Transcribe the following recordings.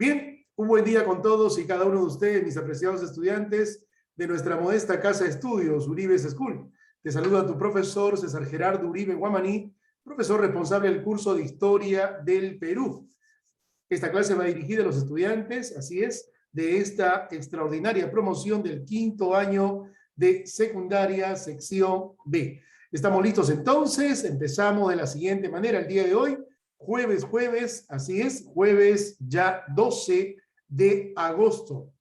Bien, un buen día con todos y cada uno de ustedes, mis apreciados estudiantes de nuestra modesta casa de estudios, Uribe School. Te saluda tu profesor César Gerardo Uribe Guamaní, profesor responsable del curso de Historia del Perú. Esta clase va dirigida a los estudiantes, así es, de esta extraordinaria promoción del quinto año de secundaria, sección B. Estamos listos entonces, empezamos de la siguiente manera el día de hoy, jueves, así es, jueves ya 12 de agosto.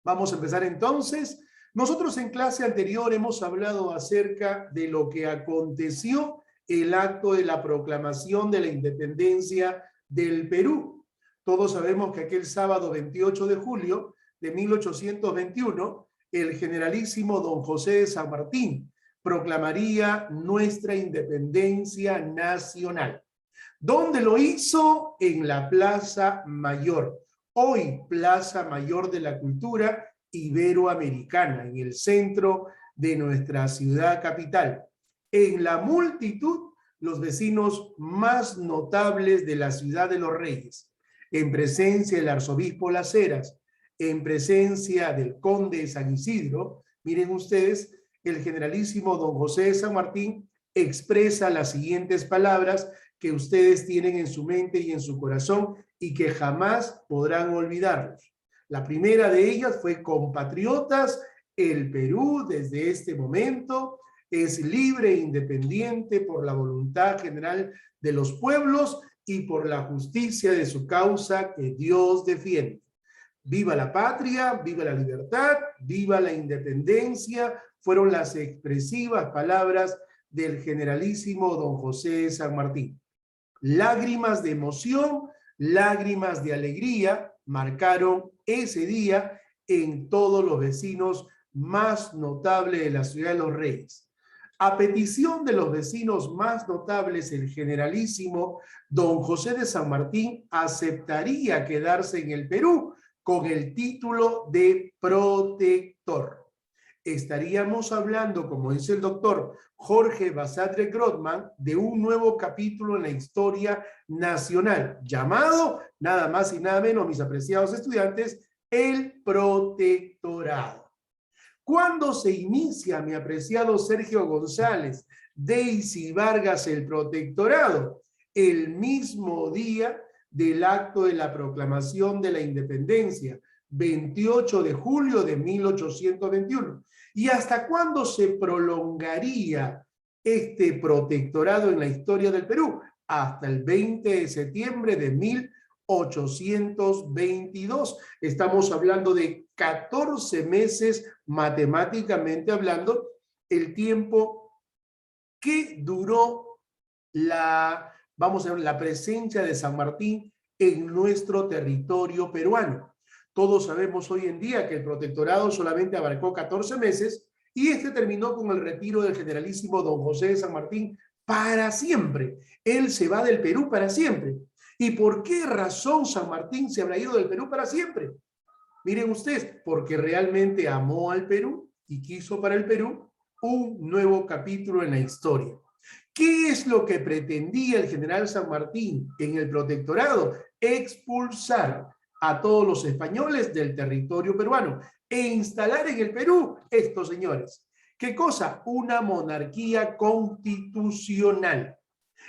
Vamos a empezar entonces. Nosotros en clase anterior hemos hablado acerca de lo que aconteció el acto de la proclamación de la independencia del Perú. Todos sabemos que aquel sábado 28 de julio de 1821, el generalísimo don José de San Martín proclamaría nuestra independencia nacional. ¿Dónde lo hizo? En la Plaza Mayor, hoy Plaza Mayor de la Cultura Iberoamericana, en el centro de nuestra ciudad capital. En la multitud, los vecinos más notables de la ciudad de los Reyes, en presencia del arzobispo Las Heras, en presencia del conde de San Isidro. Miren ustedes, el generalísimo don José de San Martín expresa las siguientes palabras que ustedes tienen en su mente y en su corazón y que jamás podrán olvidarlos. La primera de ellas fue: compatriotas, el Perú desde este momento es libre e independiente por la voluntad general de los pueblos y por la justicia de su causa que Dios defiende. Viva la patria, viva la libertad, viva la independencia, fueron las expresivas palabras del generalísimo don José de San Martín. Lágrimas de emoción, lágrimas de alegría marcaron ese día en todos los vecinos más notables de la ciudad de los Reyes. A petición de los vecinos más notables, el generalísimo don José de San Martín aceptaría quedarse en el Perú con el título de protector. Estaríamos hablando, como dice el doctor Jorge Basadre Grothman, de un nuevo capítulo en la historia nacional, llamado, nada más y nada menos, mis apreciados estudiantes, el protectorado. ¿Cuándo se inicia, mi apreciado Sergio González, Daisy Vargas, el protectorado? El mismo día del acto de la proclamación de la independencia, 28 de julio de 1821. ¿Y hasta cuándo se prolongaría este protectorado en la historia del Perú? Hasta el 20 de septiembre de 1822. Estamos hablando de 14 meses, matemáticamente hablando, el tiempo que duró la presencia de San Martín en nuestro territorio peruano. Todos sabemos hoy en día que el protectorado solamente abarcó 14 meses y este terminó con el retiro del generalísimo don José de San Martín para siempre. Él se va del Perú para siempre. ¿Y por qué razón San Martín se habrá ido del Perú para siempre? Miren ustedes, porque realmente amó al Perú y quiso para el Perú un nuevo capítulo en la historia. ¿Qué es lo que pretendía el general San Martín en el protectorado? Expulsar a todos los españoles del territorio peruano e instalar en el Perú estos señores. ¿Qué cosa? Una monarquía constitucional.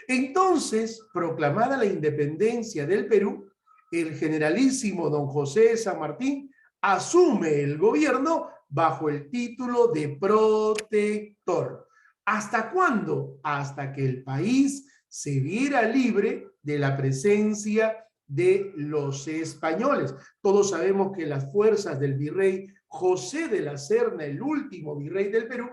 Entonces, proclamada la independencia del Perú, el generalísimo don José de San Martín asume el gobierno bajo el título de protector. ¿Hasta cuándo? Hasta que el país se viera libre de la presencia de los españoles. Todos sabemos que las fuerzas del virrey José de la Serna, el último virrey del Perú,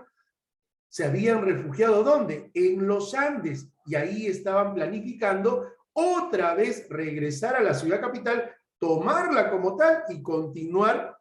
se habían refugiado ¿dónde? En los Andes, y ahí estaban planificando otra vez regresar a la ciudad capital, tomarla como tal y continuar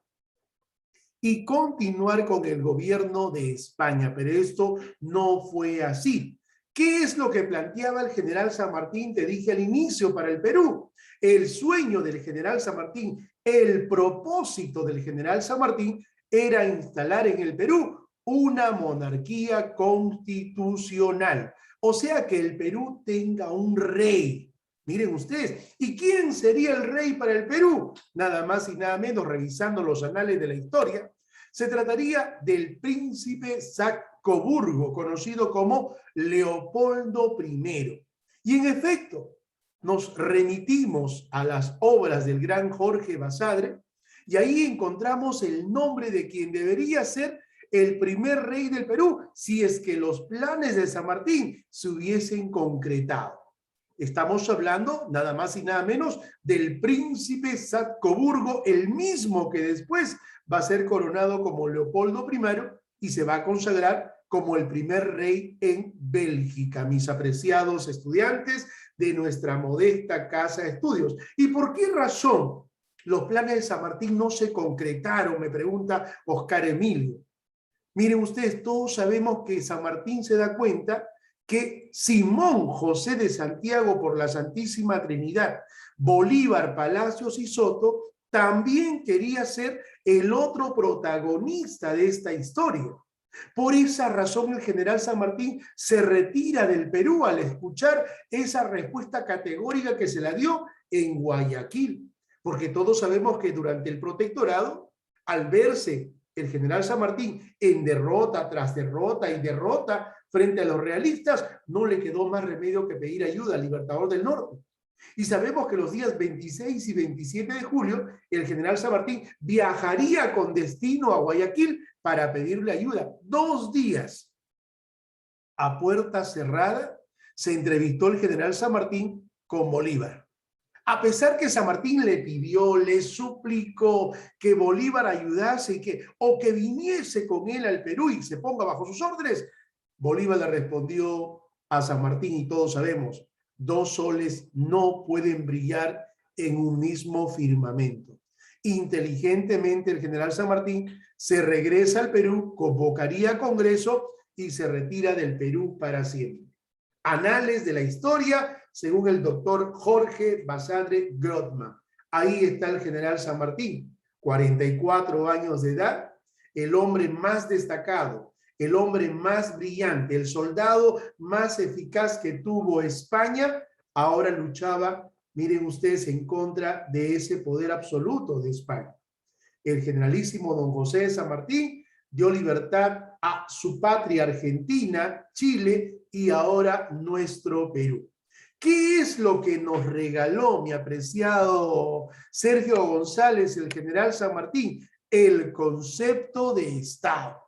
con el gobierno de España. Pero esto no fue así. ¿Qué es lo que planteaba el general San Martín? Te dije al inicio, para el Perú. El sueño del general San Martín, el propósito del general San Martín era instalar en el Perú una monarquía constitucional. O sea, que el Perú tenga un rey. Miren ustedes, ¿y quién sería el rey para el Perú? Nada más y nada menos, revisando los anales de la historia, se trataría del príncipe Sac-Coburgo, conocido como Leopoldo I. Y en efecto, nos remitimos a las obras del gran Jorge Basadre y ahí encontramos el nombre de quien debería ser el primer rey del Perú si es que los planes de San Martín se hubiesen concretado. Estamos hablando nada más y nada menos del príncipe Sac-Coburgo, el mismo que después va a ser coronado como Leopoldo I y se va a consagrar como el primer rey en Bélgica, mis apreciados estudiantes de nuestra modesta casa de estudios. ¿Y por qué razón los planes de San Martín no se concretaron? Me pregunta Oscar Emilio. Miren ustedes, todos sabemos que San Martín se da cuenta que Simón José de Santiago por la Santísima Trinidad, Bolívar, Palacios y Soto, también quería ser el otro protagonista de esta historia. Por esa razón el general San Martín se retira del Perú al escuchar esa respuesta categórica que se la dio en Guayaquil, porque todos sabemos que durante el protectorado, al verse el general San Martín en derrota tras derrota y derrota frente a los realistas, no le quedó más remedio que pedir ayuda al Libertador del Norte. Y sabemos que los días 26 y 27 de julio, el general San Martín viajaría con destino a Guayaquil para pedirle ayuda. 2 días a puerta cerrada se entrevistó el general San Martín con Bolívar. A pesar que San Martín le pidió, le suplicó que Bolívar ayudase o que viniese con él al Perú y se ponga bajo sus órdenes, Bolívar le respondió a San Martín, y todos sabemos, 2 soles no pueden brillar en un mismo firmamento. Inteligentemente el general San Martín se regresa al Perú, convocaría Congreso y se retira del Perú para siempre. Anales de la historia, según el doctor Jorge Basadre Grothman. Ahí está el general San Martín, 44 años de edad, el hombre más destacado, el hombre más brillante, el soldado más eficaz que tuvo España, ahora luchaba, miren ustedes, en contra de ese poder absoluto de España. El generalísimo don José de San Martín dio libertad a su patria Argentina, Chile y ahora nuestro Perú. ¿Qué es lo que nos regaló mi apreciado Sergio González, el general San Martín? El concepto de Estado.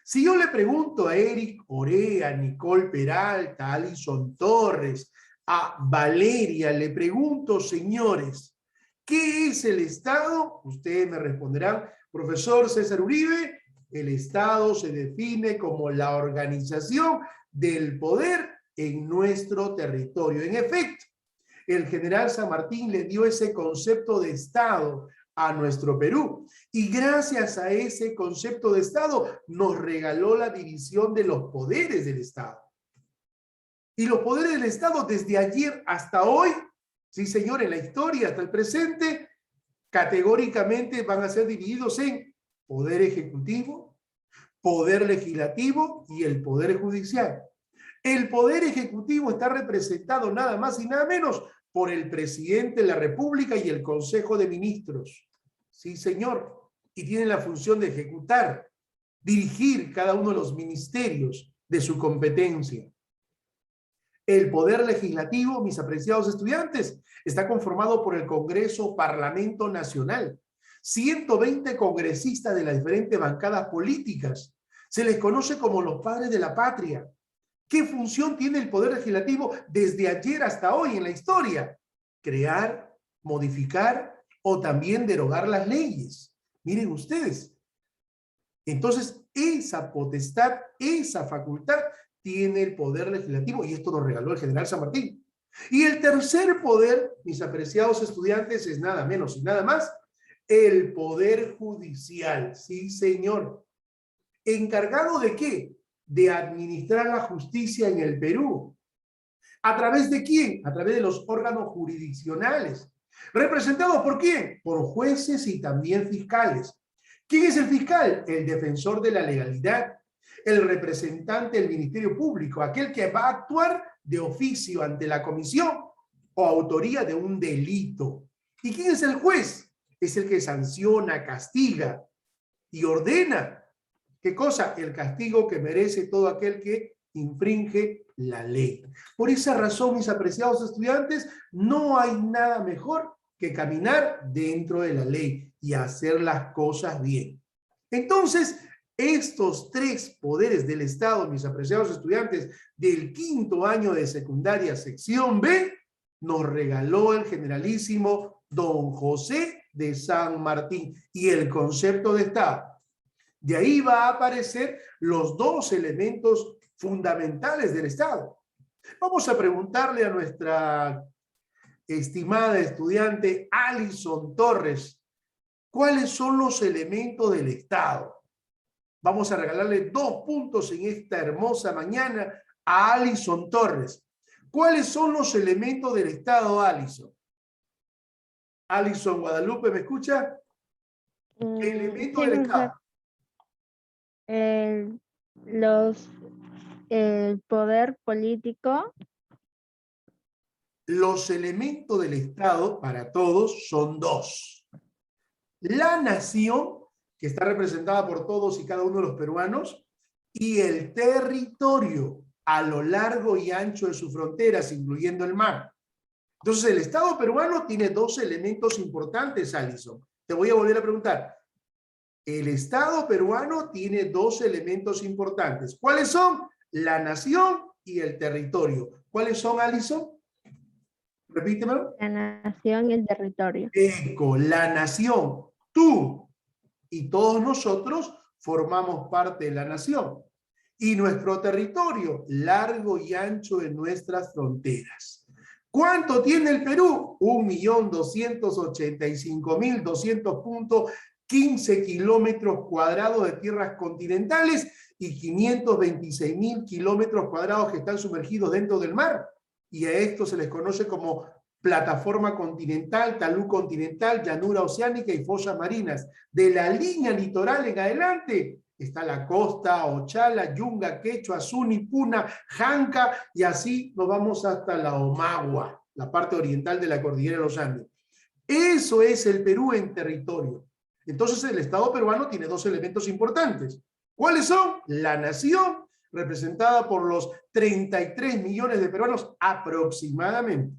Si yo le pregunto a Eric Orea, a Nicole Peralta, a Alison Torres, a Valeria, le pregunto, señores, ¿qué es el Estado? Ustedes me responderán, profesor César Uribe, el Estado se define como la organización del poder en nuestro territorio. En efecto, el general San Martín le dio ese concepto de Estado a nuestro Perú. Y gracias a ese concepto de Estado nos regaló la división de los poderes del Estado. Y los poderes del Estado desde ayer hasta hoy, sí señor, en la historia hasta el presente, categóricamente van a ser divididos en poder ejecutivo, poder legislativo y el poder judicial. El poder ejecutivo está representado nada más y nada menos por el presidente de la República y el Consejo de Ministros. Sí, señor. Y tienen la función de ejecutar, dirigir cada uno de los ministerios de su competencia. El poder legislativo, mis apreciados estudiantes, está conformado por el Congreso Parlamento Nacional. 120 congresistas de las diferentes bancadas políticas. Se les conoce como los padres de la patria. ¿Qué función tiene el poder legislativo desde ayer hasta hoy en la historia? Crear, modificar o también derogar las leyes. Miren ustedes. Entonces, esa potestad, esa facultad tiene el poder legislativo y esto nos regaló el general San Martín. Y el tercer poder, mis apreciados estudiantes, es nada menos y nada más el poder judicial. Sí, señor. ¿Encargado de qué? De administrar la justicia en el Perú. ¿A través de quién? A través de los órganos jurisdiccionales. ¿Representados por quién? Por jueces y también fiscales. ¿Quién es el fiscal? El defensor de la legalidad, el representante del Ministerio Público, aquel que va a actuar de oficio ante la comisión. o autoría de un delito. ¿Y quién es el juez? Es el que sanciona, castiga y ordena. ¿Qué cosa? El castigo que merece todo aquel que infringe la ley. Por esa razón, mis apreciados estudiantes, no hay nada mejor que caminar dentro de la ley y hacer las cosas bien. Entonces, estos tres poderes del Estado, mis apreciados estudiantes, del quinto año de secundaria, sección B, nos regaló el generalísimo don José de San Martín y el concepto de Estado. De ahí va a aparecer los dos elementos fundamentales del Estado. Vamos a preguntarle a nuestra estimada estudiante Alison Torres, ¿cuáles son los elementos del Estado? Vamos a regalarle 2 puntos en esta hermosa mañana a Alison Torres. ¿Cuáles son los elementos del Estado, Alison? Alison Guadalupe, ¿me escucha? Elementos Sí, del profesor. Estado. El poder político. Los elementos del Estado, para todos, son 2. La nación, que está representada por todos y cada uno de los peruanos, y el territorio a lo largo y ancho de sus fronteras, incluyendo el mar. Entonces, el Estado peruano tiene 2 elementos importantes, Alison. Te voy a volver a preguntar. El Estado peruano tiene 2 elementos importantes. ¿Cuáles son? La nación y el territorio. ¿Cuáles son, Alison? Repítemelo. La nación y el territorio. Eco, la nación. Tú y todos nosotros formamos parte de la nación. Y nuestro territorio, largo y ancho de nuestras fronteras. ¿Cuánto tiene el Perú? 1.285.200.15 kilómetros cuadrados de tierras continentales y 526.000 kilómetros cuadrados que están sumergidos dentro del mar. Y a esto se les conoce como plataforma continental, talud continental, llanura oceánica y fosas marinas. De la línea litoral en adelante está la costa, Ochala, Yunga, Quechua, Suni, Puna, Janca, y así nos vamos hasta la Omagua, la parte oriental de la cordillera de los Andes. Eso es el Perú en territorio. Entonces el Estado peruano tiene 2 elementos importantes. ¿Cuáles son? La nación, representada por los 33 millones de peruanos aproximadamente,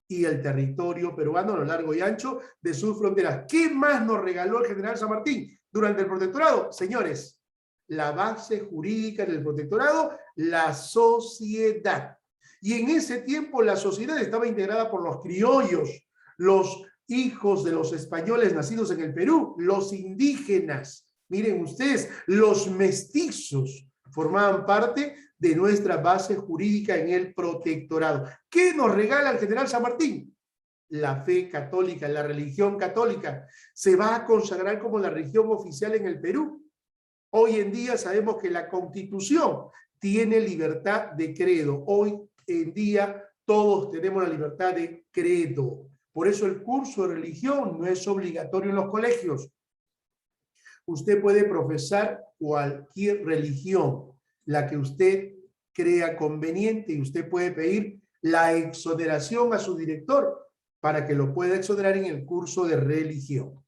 y el territorio peruano a lo largo y ancho de sus fronteras. ¿Qué más nos regaló el general San Martín durante el protectorado? Señores, la base jurídica del protectorado, la sociedad. Y en ese tiempo la sociedad estaba integrada por los criollos, los hijos de los españoles nacidos en el Perú, los indígenas, miren ustedes, los mestizos formaban parte de nuestra base jurídica en el protectorado. ¿Qué nos regala el general San Martín? La fe católica, la religión católica. Se va a consagrar como la religión oficial en el Perú. Hoy en día sabemos que la Constitución tiene libertad de credo. Hoy en día todos tenemos la libertad de credo. Por eso el curso de religión no es obligatorio en los colegios. Usted puede profesar cualquier religión, la que usted crea conveniente, y usted puede pedir la exoneración a su director para que lo pueda exonerar en el curso de religión.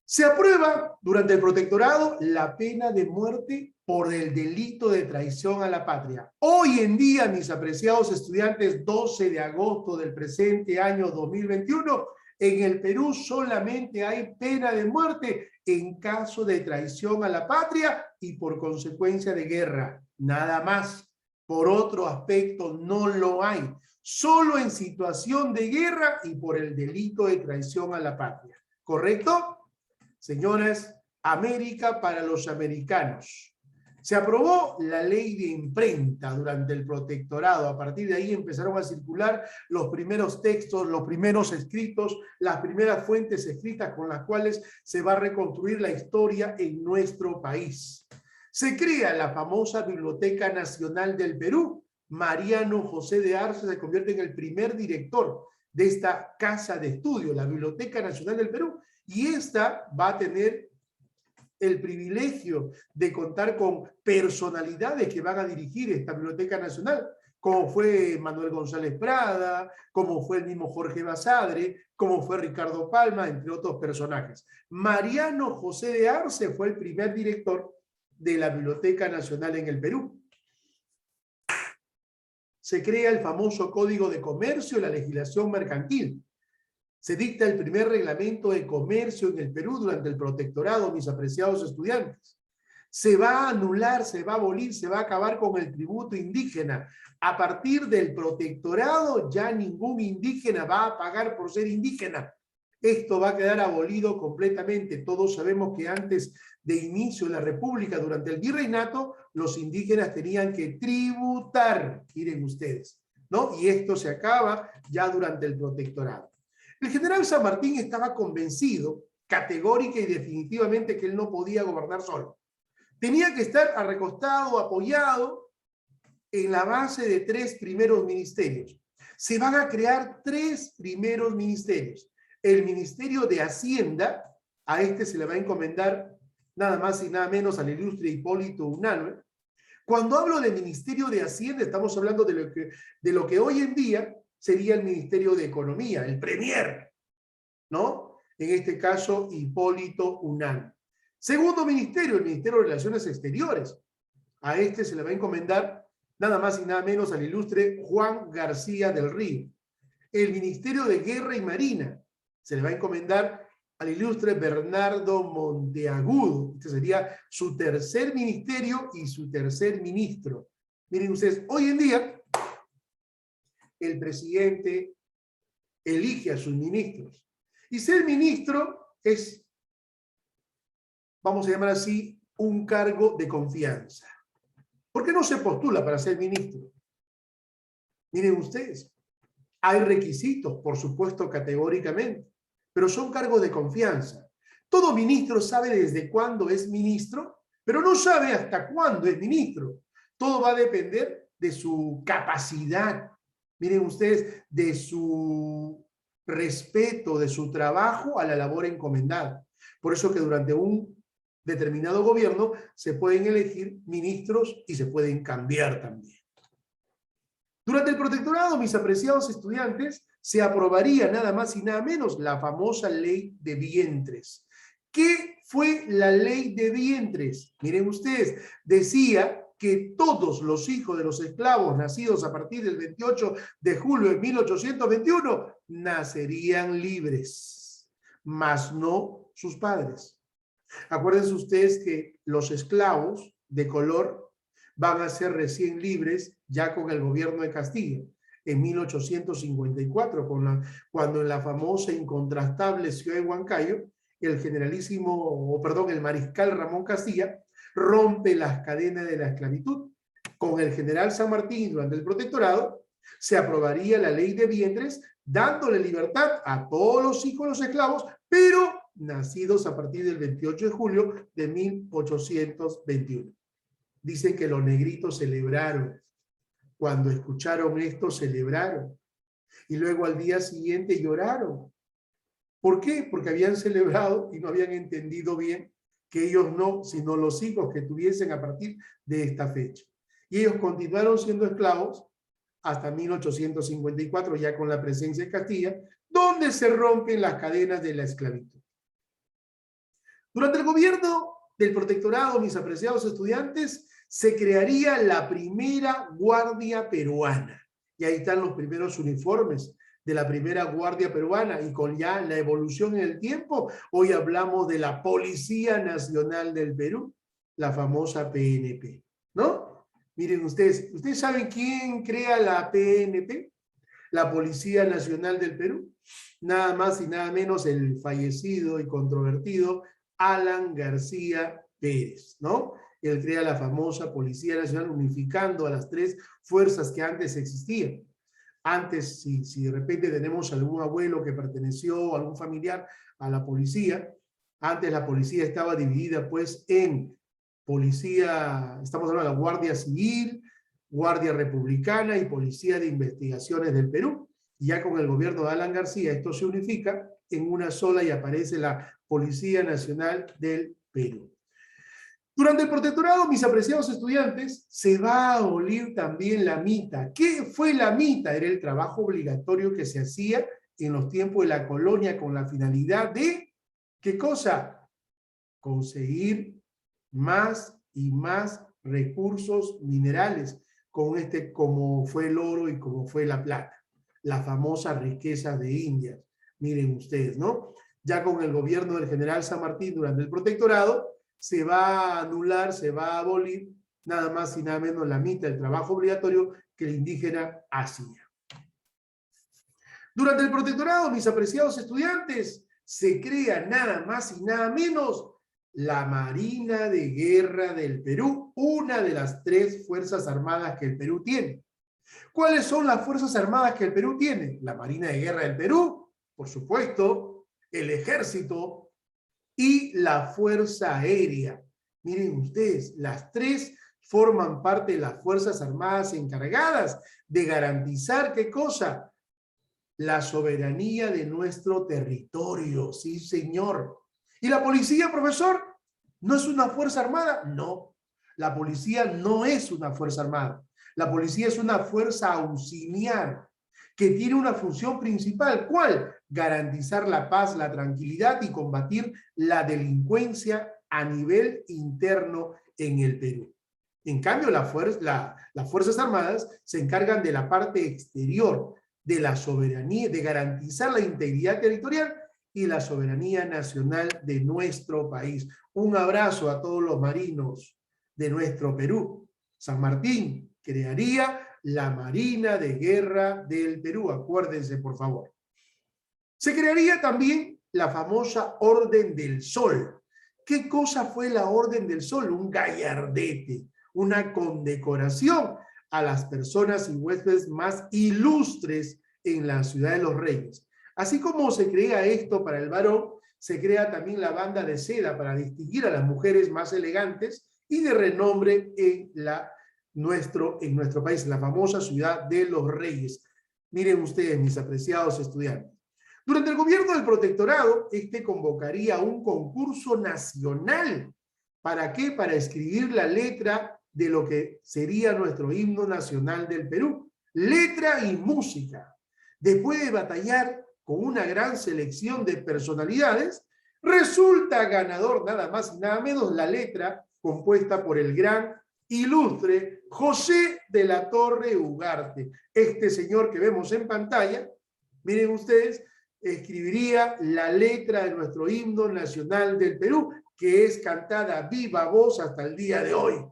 Se aprueba durante el protectorado la pena de muerte por el delito de traición a la patria. Hoy en día, mis apreciados estudiantes, 12 de agosto del presente año 2021, en el Perú solamente hay pena de muerte en caso de traición a la patria y por consecuencia de guerra. Nada más. Por otro aspecto no lo hay. Solo en situación de guerra y por el delito de traición a la patria. ¿Correcto? Señores, América para los americanos. Se aprobó la ley de imprenta durante el protectorado. A partir de ahí empezaron a circular los primeros textos, los primeros escritos, las primeras fuentes escritas con las cuales se va a reconstruir la historia en nuestro país. Se crea la famosa Biblioteca Nacional del Perú. Mariano José de Arce se convierte en el primer director de esta casa de estudio, la Biblioteca Nacional del Perú, y esta va a tener el privilegio de contar con personalidades que van a dirigir esta Biblioteca Nacional, como fue Manuel González Prada, como fue el mismo Jorge Basadre, como fue Ricardo Palma, entre otros personajes. Mariano José de Arce fue el primer director de la Biblioteca Nacional en el Perú. Se crea el famoso Código de Comercio y la legislación mercantil. Se dicta el primer reglamento de comercio en el Perú durante el protectorado, mis apreciados estudiantes. Se va a anular, se va a abolir, se va a acabar con el tributo indígena. A partir del protectorado ya ningún indígena va a pagar por ser indígena. Esto va a quedar abolido completamente. Todos sabemos que antes de inicio de la República, durante el virreinato, los indígenas tenían que tributar, miren ustedes, ¿no? Y esto se acaba ya durante el protectorado. El general San Martín estaba convencido, categórica y definitivamente, que él no podía gobernar solo. Tenía que estar recostado, apoyado en la base de 3 primeros ministerios. Se van a crear 3 primeros ministerios. El Ministerio de Hacienda, a este se le va a encomendar nada más y nada menos al ilustre Hipólito Unanue. Cuando hablo de Ministerio de Hacienda, estamos hablando de lo que hoy en día sería el Ministerio de Economía, el Premier, ¿no? En este caso, Hipólito Unanue. Segundo ministerio, el Ministerio de Relaciones Exteriores. A este se le va a encomendar nada más y nada menos al ilustre Juan García del Río. El Ministerio de Guerra y Marina se le va a encomendar al ilustre Bernardo Monteagudo. Este sería su tercer ministerio y su tercer ministro. Miren ustedes, hoy en día el presidente elige a sus ministros. Y ser ministro es, vamos a llamar así, un cargo de confianza. ¿Por qué no se postula para ser ministro? Miren ustedes, hay requisitos, por supuesto, categóricamente, pero son cargos de confianza. Todo ministro sabe desde cuándo es ministro, pero no sabe hasta cuándo es ministro. Todo va a depender de su capacidad, miren ustedes, de su respeto, de su trabajo a la labor encomendada. Por eso que durante un determinado gobierno se pueden elegir ministros y se pueden cambiar también. Durante el protectorado, mis apreciados estudiantes, se aprobaría nada más y nada menos la famosa ley de vientres. ¿Qué fue la ley de vientres? Miren ustedes, decía que todos los hijos de los esclavos nacidos a partir del 28 de julio de 1821 nacerían libres, mas no sus padres. Acuérdense ustedes que los esclavos de color van a ser recién libres ya con el gobierno de Castilla, en 1854, cuando en la famosa e incontrastable ciudad de Huancayo, el mariscal Ramón Castilla rompe las cadenas de la esclavitud. Con el general San Martín durante el protectorado se aprobaría la ley de vientres, dándole libertad a todos los hijos de los esclavos, pero nacidos a partir del 28 de julio de 1821. Dicen que los negritos celebraron. Cuando escucharon esto, celebraron. Y luego al día siguiente lloraron. ¿Por qué? Porque habían celebrado y no habían entendido bien que ellos no, sino los hijos que tuviesen a partir de esta fecha. Y ellos continuaron siendo esclavos hasta 1854, ya con la presencia de Castilla, donde se rompen las cadenas de la esclavitud. Durante el gobierno del protectorado, mis apreciados estudiantes, se crearía la primera Guardia Peruana. Y ahí están los primeros uniformes de la primera Guardia Peruana, y con ya la evolución en el tiempo, hoy hablamos de la Policía Nacional del Perú, la famosa PNP, ¿no? Miren ustedes saben quién crea la PNP, la Policía Nacional del Perú, nada más y nada menos el fallecido y controvertido Alan García Pérez, ¿no? Él crea la famosa Policía Nacional unificando a las 3 fuerzas que antes existían. Antes, si de repente tenemos algún abuelo que perteneció, algún familiar a la policía, antes la policía estaba dividida pues en policía, estamos hablando de la Guardia Civil, Guardia Republicana y Policía de Investigaciones del Perú. Y ya con el gobierno de Alan García esto se unifica en una sola y aparece la Policía Nacional del Perú. Durante el protectorado, mis apreciados estudiantes, se va a abolir también la mita. ¿Qué fue la mita? Era el trabajo obligatorio que se hacía en los tiempos de la colonia con la finalidad de, ¿qué cosa? Conseguir más y más recursos minerales, como fue el oro y como fue la plata, la famosa riqueza de Indias. Miren ustedes, ¿no? Ya con el gobierno del general San Martín durante el protectorado, se va a anular, se va a abolir nada más y nada menos la mitad del trabajo obligatorio que el indígena hacía. Durante el protectorado, mis apreciados estudiantes, se crea nada más y nada menos la Marina de Guerra del Perú, una de las 3 fuerzas armadas que el Perú tiene. ¿Cuáles son las fuerzas armadas que el Perú tiene? La Marina de Guerra del Perú, por supuesto, el Ejército y la Fuerza Aérea. Miren ustedes, las 3 forman parte de las Fuerzas Armadas encargadas de garantizar, ¿qué cosa? La soberanía de nuestro territorio, sí señor. ¿Y la policía, profesor? ¿No es una fuerza armada? No, la policía no es una fuerza armada. La policía es una fuerza auxiliar que tiene una función principal. ¿Cuál? Garantizar la paz, la tranquilidad y combatir la delincuencia a nivel interno en el Perú. En cambio, las Fuerzas Armadas se encargan de la parte exterior, de la soberanía, de garantizar la integridad territorial y la soberanía nacional de nuestro país. Un abrazo a todos los marinos de nuestro Perú. San Martín crearía la Marina de Guerra del Perú, acuérdense por favor. Se crearía también la famosa Orden del Sol. ¿Qué cosa fue la Orden del Sol? Un gallardete, una condecoración a las personas y huéspedes más ilustres en la Ciudad de los Reyes. Así como se crea esto para el varón, se crea también la banda de seda para distinguir a las mujeres más elegantes y de renombre en nuestro país, la famosa Ciudad de los Reyes. Miren ustedes, mis apreciados estudiantes. Durante el gobierno del protectorado, convocaría un concurso nacional. ¿Para qué? Para escribir la letra de lo que sería nuestro himno nacional del Perú. Letra y música. Después de batallar con una gran selección de personalidades, resulta ganador nada más y nada menos la letra compuesta por el gran ilustre José de la Torre Ugarte. Este señor que vemos en pantalla, miren ustedes, escribiría la letra de nuestro himno nacional del Perú, que es cantada a viva voz hasta el día de hoy.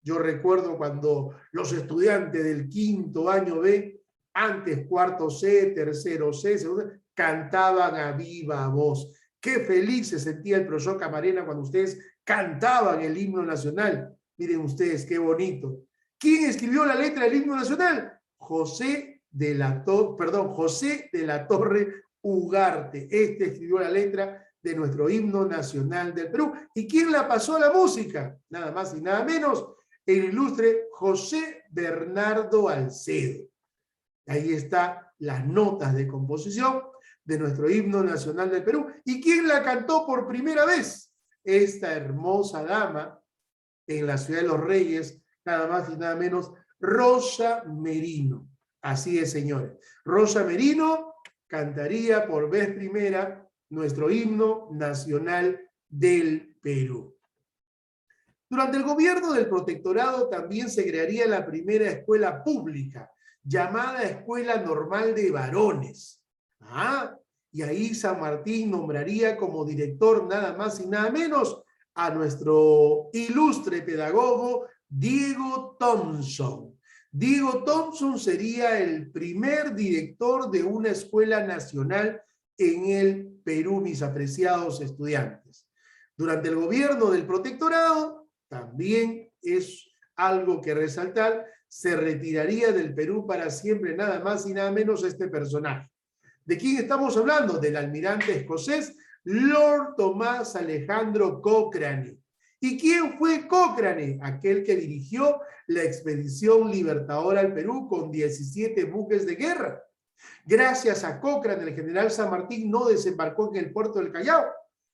Yo recuerdo cuando los estudiantes del 5º año B, antes 4º C, 3º C, 2º C, cantaban a viva voz. Qué feliz se sentía el profesor Camarena cuando ustedes cantaban el himno nacional. Miren ustedes, qué bonito. ¿Quién escribió la letra del himno nacional? José de la Torre Ugarte. Escribió la letra de nuestro himno nacional del Perú. ¿Y quién la pasó a la música? Nada más y nada menos, el ilustre José Bernardo Alcedo. Ahí están las notas de composición de nuestro himno nacional del Perú. ¿Y quién la cantó por primera vez? Esta hermosa dama en la Ciudad de los Reyes, nada más y nada menos, Rosa Merino. Así es, señores. Rosa Merino cantaría por vez primera nuestro himno nacional del Perú. Durante el gobierno del protectorado también se crearía la primera escuela pública, llamada Escuela Normal de Varones. Y ahí San Martín nombraría como director nada más y nada menos a nuestro ilustre pedagogo Diego Thompson. Diego Thompson sería el primer director de una escuela nacional en el Perú, mis apreciados estudiantes. Durante el gobierno del protectorado, también es algo que resaltar, se retiraría del Perú para siempre nada más y nada menos este personaje. ¿De quién estamos hablando? Del almirante escocés Lord Tomás Alejandro Cochrane. ¿Y quién fue Cochrane? Aquel que dirigió la expedición libertadora al Perú con 17 buques de guerra. Gracias a Cochrane, el general San Martín no desembarcó en el puerto del Callao.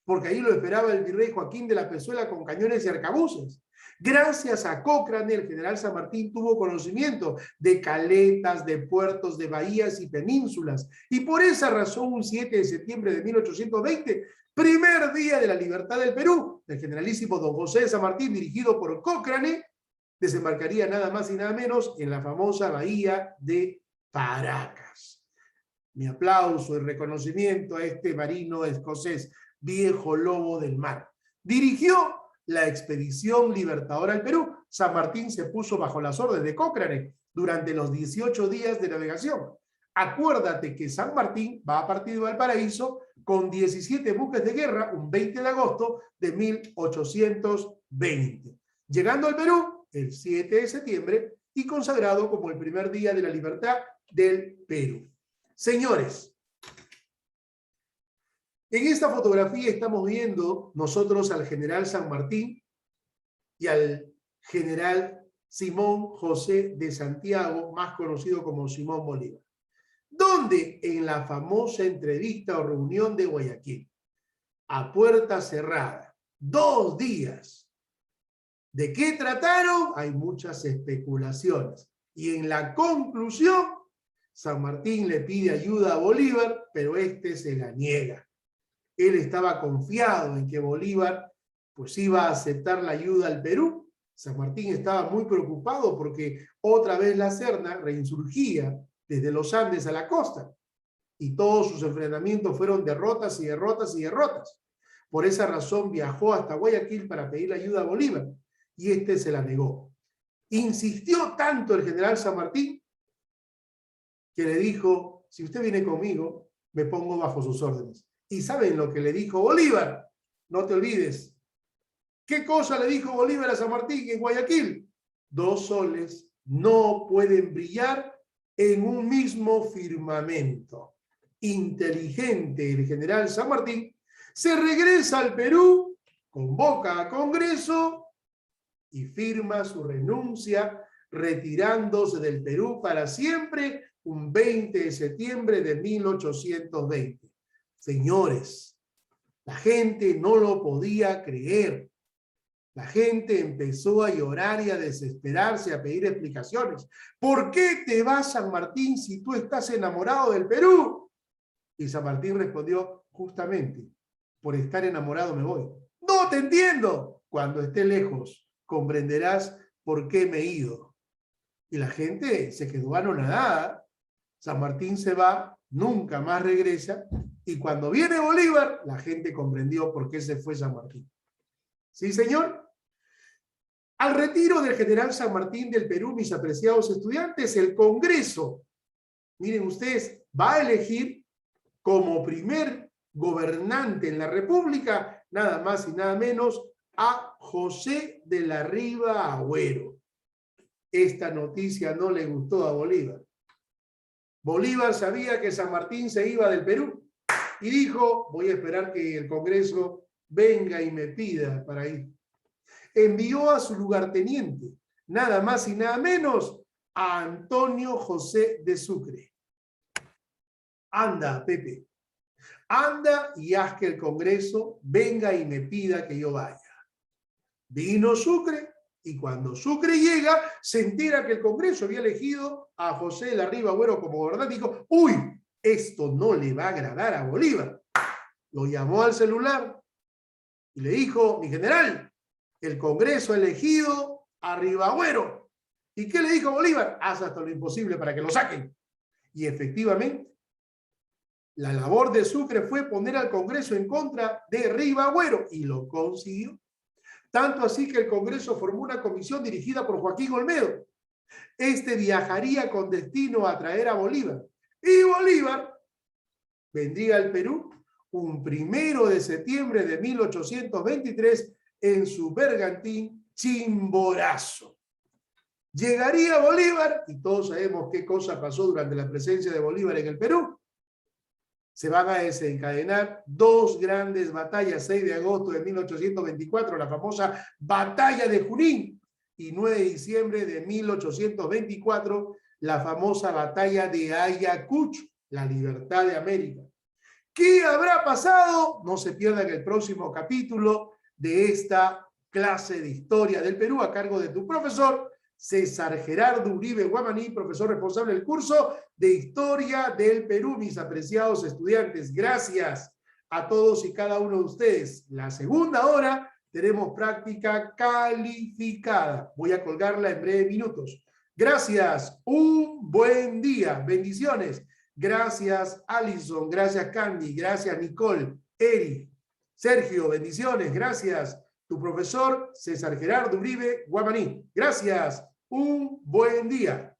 porque ahí lo esperaba el virrey Joaquín de la Pezuela con cañones y arcabuces. Gracias a Cochrane, el general San Martín tuvo conocimiento de caletas, de puertos, de bahías y penínsulas, y por esa razón, un 7 de septiembre de 1820, primer día de la libertad del Perú, el generalísimo don José de San Martín, dirigido por Cochrane, desembarcaría nada más y nada menos en la famosa bahía de Paracas. Mi aplauso y reconocimiento a este marino escocés, viejo lobo del mar. Dirigió la expedición libertadora al Perú. San Martín se puso bajo las órdenes de Cochrane durante los 18 días de navegación. Acuérdate que San Martín va a partir de Valparaíso con 17 buques de guerra un 20 de agosto de 1820. Llegando al Perú el 7 de septiembre y consagrado como el primer día de la libertad del Perú. Señores, en esta fotografía estamos viendo nosotros al general San Martín y al general Simón José de Santiago, más conocido como Simón Bolívar. ¿Dónde? En la famosa entrevista o reunión de Guayaquil, a puerta cerrada, 2 días. ¿De qué trataron? Hay muchas especulaciones. Y en la conclusión, San Martín le pide ayuda a Bolívar, pero este se la niega. Él estaba confiado en que Bolívar pues iba a aceptar la ayuda al Perú. San Martín estaba muy preocupado porque otra vez la Serna reinsurgía desde los Andes a la costa. Y todos sus enfrentamientos fueron derrotas y derrotas y derrotas. Por esa razón viajó hasta Guayaquil para pedir ayuda a Bolívar. Y este se la negó. Insistió tanto el general San Martín que le dijo, si usted viene conmigo, me pongo bajo sus órdenes. ¿Y saben lo que le dijo Bolívar? No te olvides. ¿Qué cosa le dijo Bolívar a San Martín en Guayaquil? 2 soles no pueden brillar en un mismo firmamento. Inteligente el general San Martín se regresa al Perú, convoca a Congreso y firma su renuncia, retirándose del Perú para siempre un 20 de septiembre de 1820. Señores, la gente no lo podía creer. La gente empezó a llorar y a desesperarse, a pedir explicaciones. ¿Por qué te vas, San Martín, si tú estás enamorado del Perú? Y San Martín respondió, justamente, por estar enamorado me voy. No te entiendo. Cuando esté lejos, comprenderás por qué me he ido. Y la gente se quedó anonadada. San Martín se va, nunca más regresa, y cuando viene Bolívar, la gente comprendió por qué se fue San Martín. ¿Sí, señor? Al retiro del general San Martín del Perú, mis apreciados estudiantes, el Congreso, miren ustedes, va a elegir como primer gobernante en la República, nada más y nada menos, a José de la Riva Agüero. Esta noticia no le gustó a Bolívar. Bolívar sabía que San Martín se iba del Perú y dijo, voy a esperar que el Congreso venga y me pida para ir. Envió a su lugarteniente, nada más y nada menos, a Antonio José de Sucre. Anda, Pepe, anda y haz que el Congreso venga y me pida que yo vaya. Vino Sucre, y cuando Sucre llega, se entera que el Congreso había elegido a José de la Riva Agüero como gobernante y dijo, uy, esto no le va a agradar a Bolívar. Lo llamó al celular y le dijo, mi general, el Congreso ha elegido a Rivagüero. ¿Y qué le dijo Bolívar? Haz hasta lo imposible para que lo saquen. Y efectivamente, la labor de Sucre fue poner al Congreso en contra de Rivagüero y lo consiguió. Tanto así que el Congreso formó una comisión dirigida por Joaquín Olmedo. Este viajaría con destino a traer a Bolívar. Y Bolívar vendría al Perú un 1 de septiembre de 1823 en su bergantín Chimborazo. Llegaría Bolívar, y todos sabemos qué cosa pasó durante la presencia de Bolívar en el Perú. Se van a desencadenar 2 grandes batallas, 6 de agosto de 1824, la famosa Batalla de Junín, y 9 de diciembre de 1824, la famosa Batalla de Ayacucho, la libertad de América. ¿Qué habrá pasado? No se pierdan el próximo capítulo de esta clase de Historia del Perú a cargo de tu profesor César Gerardo Uribe Guamaní, profesor responsable del curso de Historia del Perú. Mis apreciados estudiantes, gracias a todos y cada uno de ustedes. La segunda hora tenemos práctica calificada. Voy a colgarla en breves minutos. Gracias, un buen día, bendiciones. Gracias, Alison, gracias, Candy, gracias, Nicole, Eri, Sergio, bendiciones, gracias. Tu profesor César Gerardo Uribe Guamaní. Gracias, un buen día.